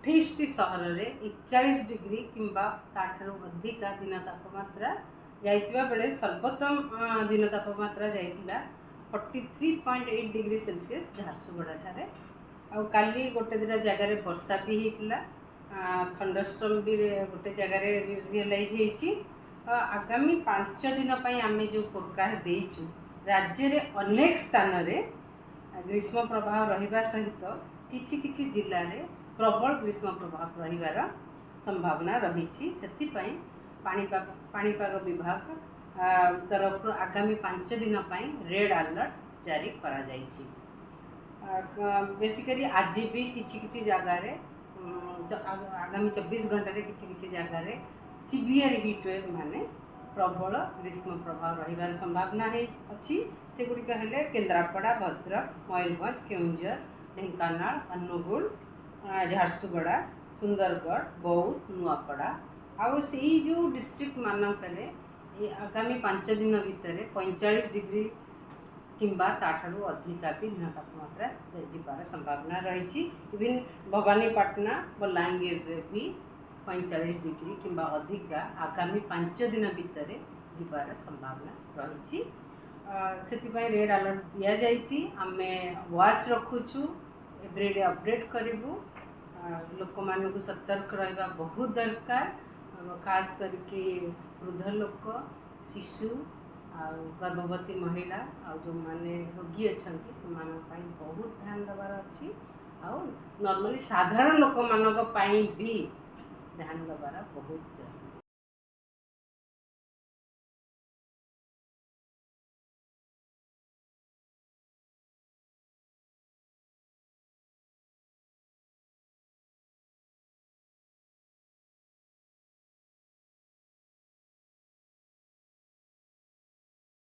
28टी सहर में 41 डिग्री किंबा ताठू अधिका दिन तापमात्रा जाइतिबा बेले सर्वोत्तम दिन तापमात्रा जाइतिला 43.8 डिग्री सेल्सियस झारसुगुड़ा ठारे। आउ काली गोटे दिना जगार वर्षा भी होता, थंडरस्टॉर्म भी गोटे जगार रियलाइज होती। आगामी 5 दिन आम जो फोरकास्ट देचु राज्य रे अनेक स्थान रे ग्रीष्म प्रभाव रहिबा सहित किछि किछि जिल्ला रे प्रबल ग्रीष्म प्रभाव रहिबार संभावना रही। से पाणीपाग विभाग तरफ आगामी 5 दिन रेड अलर्ट जारी करा जाइछि। बेसिकली आज भी किछि जगह रे आगामी 24 घंटा किछि जगह रे सीवियर हीट वेव माने प्रबल ग्रीष्म प्रभाव रहिबार संभावना अच्छी। से गुड़िक हेले केन्द्रापड़ा, भद्रक, मयूरभंज, केउंझर, ढेंकानाल, अनुगुल, झारसुगुड़ा, सुंदरगढ़, बौद्ध, नुआपड़ा आउ से जो डिस्ट्रिक्ट मानक आगामी 5 दिन भितर 45 डिग्री किंबा ताठू अधिका भी दिन तापमात्रा जार संभावना रही। इवन भवानीपाटना, बलांगीर रे भी 45 डिग्री किंबा अधिका आगामी 5 दिन भितर जीवार संभावना रही। से रेड अलर्ट दि जाइए। आमे वाच रखुचु, एवरीडे अपडेट करूँ। लोक मानू सतर्क रहा बहुत दरकार, खास करके वृद्ध लोक, शिशु आ गर्भवती महिला आ जो माने रोगी अच्छा से बहुत ध्यान देवार अच्छी। नॉर्मली साधारण लोक मानक भी ध्यान देवार बहुत जरूरी।